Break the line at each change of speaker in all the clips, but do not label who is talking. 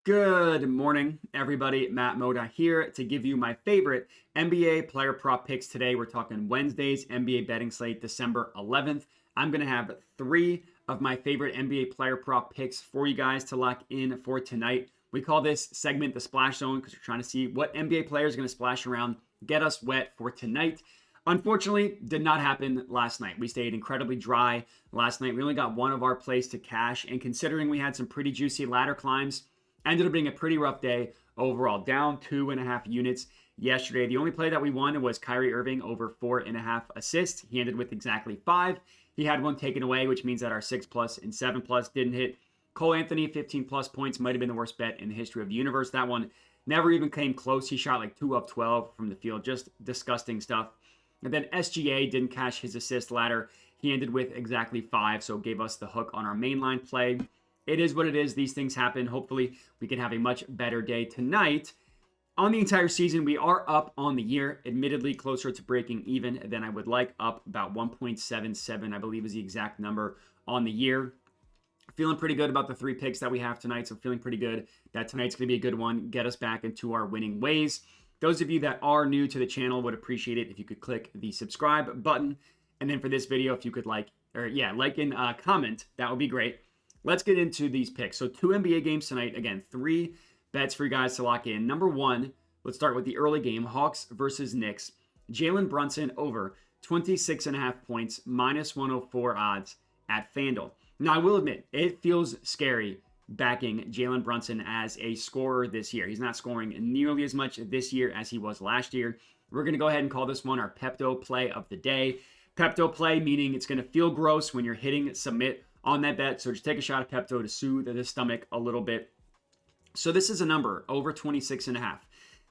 Good morning, everybody. Matt Moda here to give you my favorite NBA player prop picks today. We're talking Wednesday's NBA betting slate, December 11th. I'm going to have three of my favorite NBA player prop picks for you guys to lock in for tonight. We call this segment the Splash Zone because we're trying to see what NBA player is going to splash around, get us wet for tonight. Unfortunately, did not happen last night. We stayed incredibly dry last night. We only got one of our plays to cash, and considering we had some pretty juicy ladder climbs, ended up being a pretty rough day overall, down 2.5 units yesterday. The only play that we won was Kyrie Irving over 4.5 assists. He ended with exactly 5. He had one taken away, which means that our 6+ and 7+ didn't hit. Cole Anthony, 15+ points, might have been the worst bet in the history of the universe. That one never even came close. He shot like 2 of 12 from the field. Just disgusting stuff. And then SGA didn't cash his assist ladder. He ended with exactly 5, so gave us the hook on our mainline play. It is what it is. These things happen. Hopefully, we can have a much better day tonight. On the entire season, we are up on the year, admittedly closer to breaking even than I would like, up about 1.77, I believe is the exact number on the year. Feeling pretty good about the 3 picks that we have tonight, so feeling pretty good that tonight's going to be a good one, get us back into our winning ways. Those of you that are new to the channel would appreciate it if you could click the subscribe button. And then for this video, if you could like and comment, that would be great. Let's get into these picks. So 2 NBA games tonight. Again, 3 bets for you guys to lock in. Number 1, let's start with the early game. Hawks versus Knicks. Jalen Brunson over 26.5 points, -104 odds at FanDuel. Now, I will admit, it feels scary backing Jalen Brunson as a scorer this year. He's not scoring nearly as much this year as he was last year. We're going to go ahead and call this one our Pepto play of the day. Pepto play, meaning it's going to feel gross when you're hitting submit on that bet. So just take a shot of Pepto to soothe the stomach a little bit. So this is a number over 26.5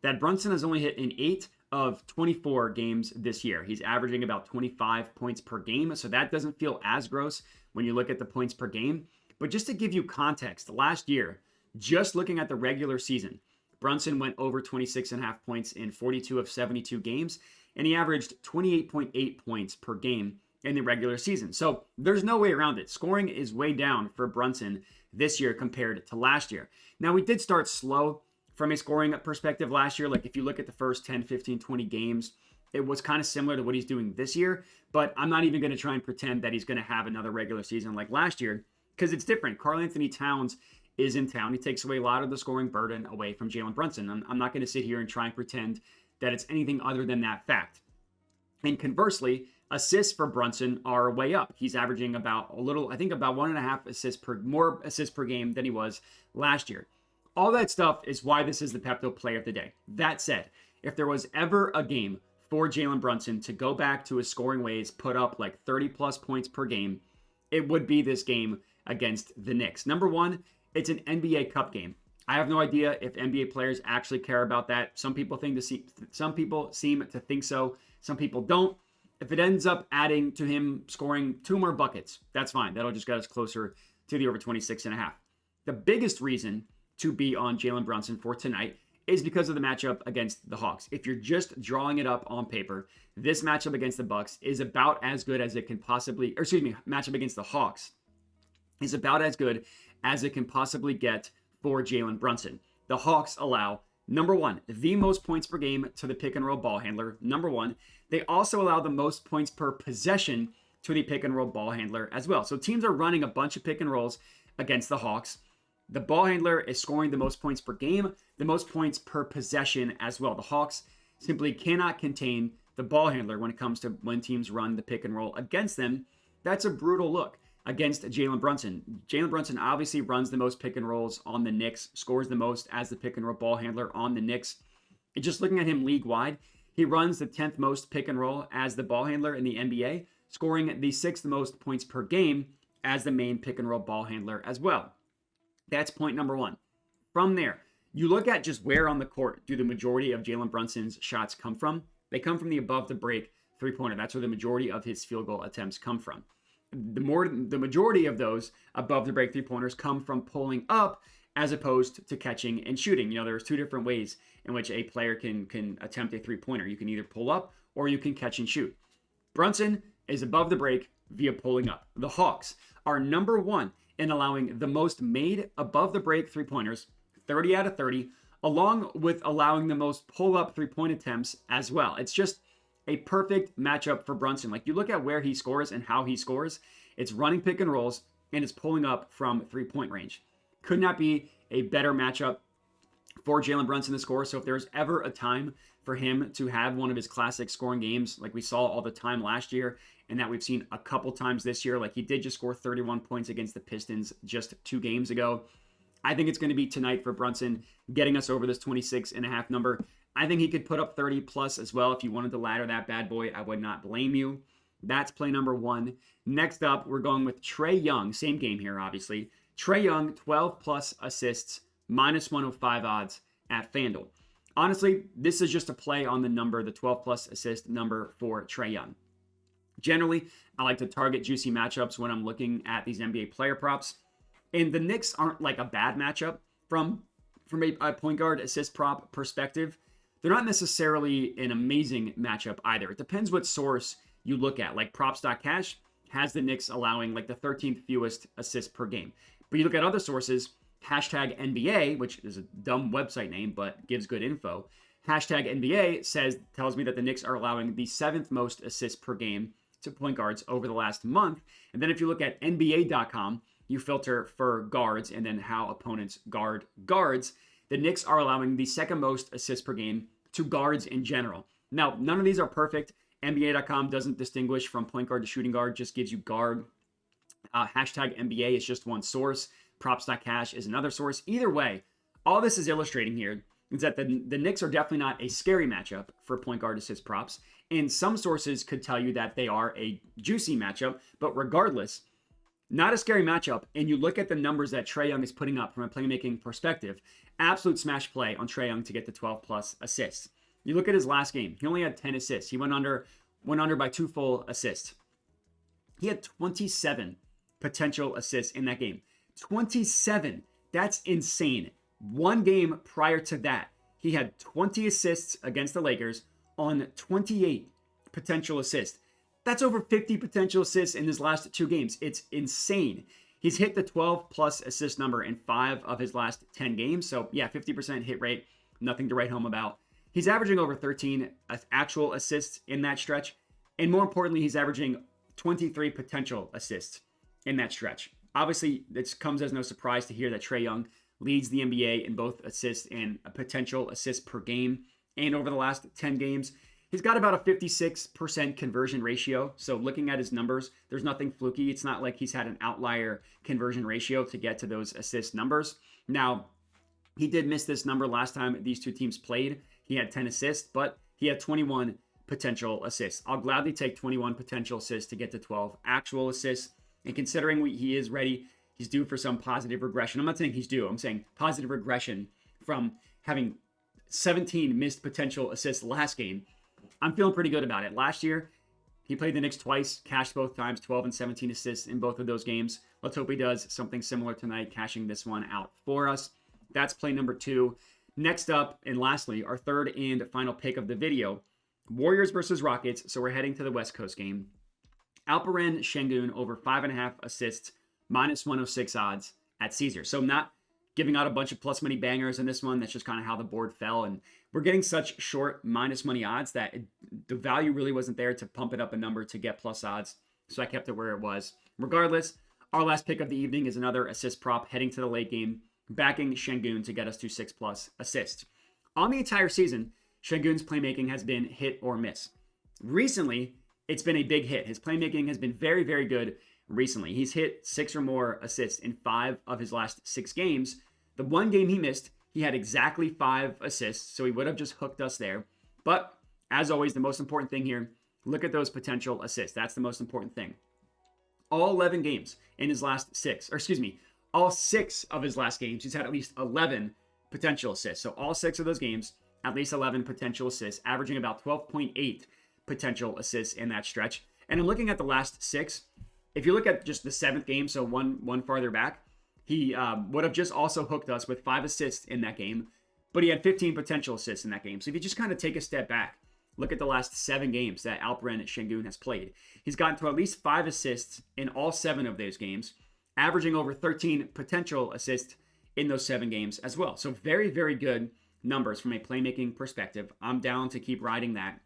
that Brunson has only hit in 8 of 24 games this year. He's averaging about 25 points per game. So that doesn't feel as gross when you look at the points per game. But just to give you context, last year, just looking at the regular season, Brunson went over 26.5 points in 42 of 72 games, and he averaged 28.8 points per game in the regular season. So there's no way around it. Scoring is way down for Brunson this year compared to last year. Now, we did start slow from a scoring perspective last year. Like if you look at the first 10, 15, 20 games, it was kind of similar to what he's doing this year. But I'm not even going to try and pretend that he's going to have another regular season like last year because it's different. Karl-Anthony Towns is in town. He takes away a lot of the scoring burden away from Jalen Brunson. I'm not going to sit here and try and pretend that it's anything other than that fact. And conversely, assists for Brunson are way up. He's averaging about about 1.5 more assists per game than he was last year. All that stuff is why this is the Pepto play of the day. That said, if there was ever a game for Jalen Brunson to go back to his scoring ways, put up like 30+ points per game, it would be this game against the Knicks. Number 1, it's an NBA Cup game. I have no idea if NBA players actually care about that. Some people seem to think so. Some people don't. If it ends up adding to him scoring 2 more buckets, that's fine. That'll just get us closer to the over 26.5. The biggest reason to be on Jalen Brunson for tonight is because of the matchup against the Hawks. If you're just drawing it up on paper, this matchup against the Bucks is about as good as it can possibly, matchup against the Hawks is about as good as it can possibly get for Jalen Brunson. The Hawks allow, number 1, the most points per game to the pick and roll ball handler. Number 1, they also allow the most points per possession to the pick and roll ball handler as well. So teams are running a bunch of pick and rolls against the Hawks. The ball handler is scoring the most points per game, the most points per possession as well. The Hawks simply cannot contain the ball handler when it comes to when teams run the pick and roll against them. That's a brutal look against Jalen Brunson. Jalen Brunson obviously runs the most pick and rolls on the Knicks, scores the most as the pick and roll ball handler on the Knicks. And just looking at him league-wide, he runs the 10th most pick and roll as the ball handler in the NBA, scoring the 6th most points per game as the main pick and roll ball handler as well. That's point number 1. From there, you look at just where on the court do the majority of Jalen Brunson's shots come from. They come from the above the break three-pointer. That's where the majority of his field goal attempts come from. The majority of those above the break three-pointers come from pulling up as opposed to catching and shooting. You know, there's 2 different ways in which a player can attempt a three-pointer. You can either pull up or you can catch and shoot. Brunson is above the break via pulling up. The Hawks are number 1 in allowing the most made above the break three-pointers, 30 out of 30, along with allowing the most pull-up three-point attempts as well. It's just a perfect matchup for Brunson. Like, you look at where he scores and how he scores, it's running pick and rolls, and it's pulling up from three-point range. Could not be a better matchup for Jalen Brunson to score. So if there's ever a time for him to have one of his classic scoring games, like we saw all the time last year, and that we've seen a couple times this year, like he did just score 31 points against the Pistons just 2 games ago. I think it's going to be tonight for Brunson, getting us over this 26.5 number. I think he could put up 30 plus as well. If you wanted to ladder that bad boy, I would not blame you. That's play number 1. Next up, we're going with Trae Young. Same game here, obviously. Trae Young, 12 plus assists, minus 105 odds at FanDuel. Honestly, this is just a play on the number, the 12 plus assist number for Trae Young. Generally, I like to target juicy matchups when I'm looking at these NBA player props. And the Knicks aren't like a bad matchup from a point guard assist prop perspective. They're not necessarily an amazing matchup either. It depends what source you look at. Like props.cash has the Knicks allowing like the 13th fewest assists per game. But you look at other sources, hashtag NBA, which is a dumb website name, but gives good info. Hashtag NBA tells me that the Knicks are allowing the 7th most assists per game to point guards over the last month. And then if you look at NBA.com, you filter for guards and then how opponents guard guards. The Knicks are allowing the 2nd most assists per game to guards in general. Now, none of these are perfect. NBA.com doesn't distinguish from point guard to shooting guard, just gives you guard. Hashtag NBA is just one source. Props.cash is another source. Either way, all this is illustrating here is that the Knicks are definitely not a scary matchup for point guard assist props. And some sources could tell you that they are a juicy matchup, but regardless, not a scary matchup. And you look at the numbers that Trae Young is putting up from a playmaking perspective, absolute smash play on Trae Young to get the 12 plus assists. You look at his last game, he only had 10 assists. He went under by 2 full assists. He had 27 potential assists in that game. 27. That's insane. One game prior to that, he had 20 assists against the Lakers on 28 potential assists. That's over 50 potential assists in his last 2 games. It's insane. He's hit the 12 plus assist number in 5 of his last 10 games. So yeah, 50% hit rate, nothing to write home about. He's averaging over 13 actual assists in that stretch. And more importantly, he's averaging 23 potential assists in that stretch. Obviously, this comes as no surprise to hear that Trae Young leads the NBA in both assists and potential assists per game. And over the last 10 games, he's got about a 56% conversion ratio. So looking at his numbers, there's nothing fluky. It's not like he's had an outlier conversion ratio to get to those assist numbers. Now, he did miss this number last time these two teams played. He had 10 assists, but he had 21 potential assists. I'll gladly take 21 potential assists to get to 12 actual assists. And considering he is ready, he's due for some positive regression. I'm not saying he's due. I'm saying positive regression from having 17 missed potential assists last game. I'm feeling pretty good about it. Last year, he played the Knicks twice, cashed both times, 12 and 17 assists in both of those games. Let's hope he does something similar tonight, cashing this one out for us. That's play number 2. Next up, and lastly, our third and final pick of the video, Warriors versus Rockets. So we're heading to the West Coast game. Alperen Sengun over 5.5 assists, minus 106 odds at Caesar. So not giving out a bunch of plus money bangers in this one. That's just kind of how the board fell. And we're getting such short minus money odds that the value really wasn't there to pump it up a number to get plus odds. So I kept it where it was. Regardless, our last pick of the evening is another assist prop heading to the late game, backing Sengun to get us to 6 plus assists. On the entire season, Sengun's playmaking has been hit or miss. Recently, it's been a big hit. His playmaking has been very, very good recently. He's hit 6 or more assists in 5 of his last 6 games. The one game he missed, he had exactly 5 assists, so he would have just hooked us there. But as always, the most important thing here, look at those potential assists. That's the most important thing. All 11 games in his last 6, all 6 of his last games, he's had at least 11 potential assists. So all 6 of those games, at least 11 potential assists, averaging about 12.8 potential assists in that stretch. And I'm looking at the last 6. If you look at just the 7th game, so one farther back, he would have just also hooked us with 5 assists in that game, but he had 15 potential assists in that game. So if you just kind of take a step back, look at the last 7 games that Alperen Sengun has played. He's gotten to at least 5 assists in all 7 of those games, averaging over 13 potential assists in those 7 games as well. So very, very good numbers from a playmaking perspective. I'm down to keep riding that.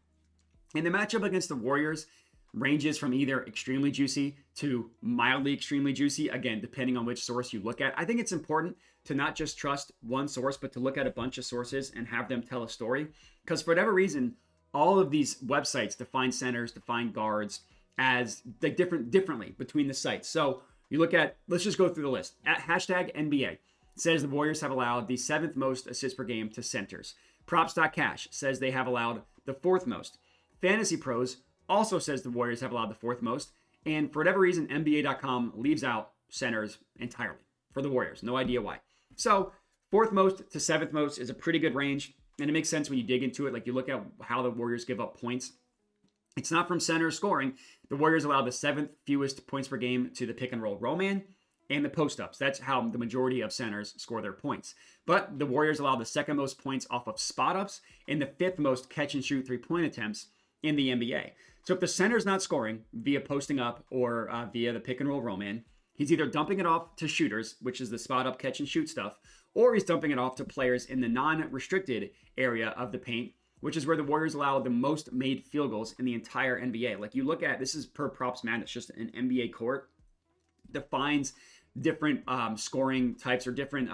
And the matchup against the Warriors ranges from either extremely juicy to mildly extremely juicy, again, depending on which source you look at. I think it's important to not just trust one source, but to look at a bunch of sources and have them tell a story. Because for whatever reason, all of these websites define centers, define guards as like differently between the sites. So you look at, let's just go through the list. At hashtag NBA says the Warriors have allowed the 7th most assists per game to centers. Props.cash says they have allowed the 4th most. Fantasy Pros also says the Warriors have allowed the 4th most. And for whatever reason, NBA.com leaves out centers entirely for the Warriors. No idea why. So 4th most to 7th most is a pretty good range. And it makes sense when you dig into it. Like you look at how the Warriors give up points. It's not from center scoring. The Warriors allow the 7th fewest points per game to the pick and roll roll man and the post-ups. That's how the majority of centers score their points. But the Warriors allow the 2nd most points off of spot-ups and the 5th most catch-and-shoot three-point attempts in the NBA. So if the center's not scoring via posting up or via the pick and roll roll man, he's either dumping it off to shooters, which is the spot-up catch-and-shoot stuff, or he's dumping it off to players in the non-restricted area of the paint, which is where the Warriors allow the most made field goals in the entire NBA. Like you look at, this is per Props Madness, just an NBA court defines different scoring types or different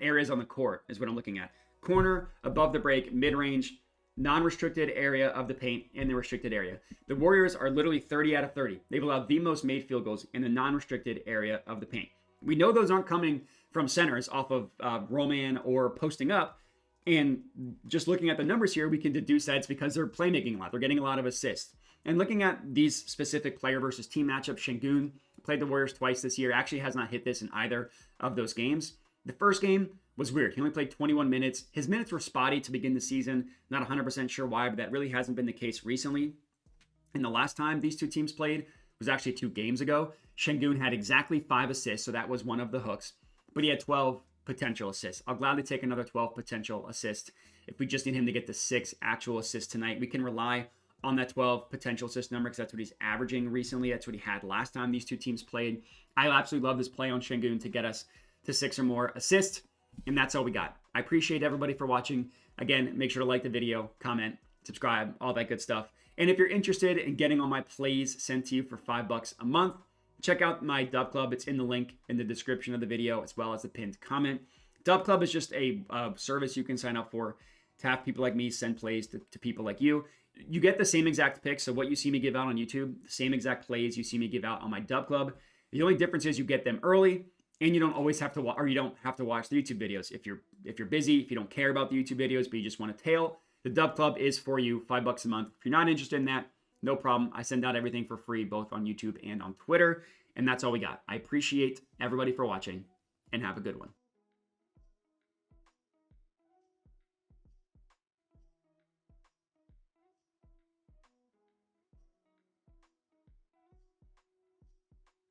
areas on the court is what I'm looking at. Corner, above the break, mid-range, non-restricted area of the paint, and the restricted area. The Warriors are literally 30 out of 30. They've allowed the most made field goals in the non-restricted area of the paint. We know those aren't coming from centers off of roll-man or posting up. And just looking at the numbers here, we can deduce that it's because they're playmaking a lot. They're getting a lot of assists. And looking at these specific player versus team matchups, Sengun played the Warriors twice this year. Actually has not hit this in either of those games. The first game was weird. He only played 21 minutes. His minutes were spotty to begin the season. Not 100% sure why, but that really hasn't been the case recently. And the last time these two teams played was actually 2 games ago. Sengun had exactly 5 assists, so that was one of the hooks. But he had 12 potential assists. I'll gladly take another 12 potential assists. If we just need him to get to 6 actual assists tonight, we can rely on that 12 potential assist number because that's what he's averaging recently. That's what he had last time these two teams played. I absolutely love this play on Sengun to get us to 6 or more assists. And that's all we got. I appreciate everybody for watching. Again, make sure to like the video, comment, subscribe, all that good stuff. And if you're interested in getting all my plays sent to you for $5 a month, check out my Dub Club. It's in the link in the description of the video as well as the pinned comment. Dub Club is just a service you can sign up for to have people like me send plays to people like you. You get the same exact picks. So what you see me give out on YouTube, the same exact plays you see me give out on my Dub Club. The only difference is you get them early and you don't always have to watch, or you don't have to watch the YouTube videos. If you're busy, if you don't care about the YouTube videos, but you just want to tail, the Dub Club is for you, $5 a month. If you're not interested in that, no problem. I send out everything for free, both on YouTube and on Twitter. And that's all we got. I appreciate everybody for watching and have a good one.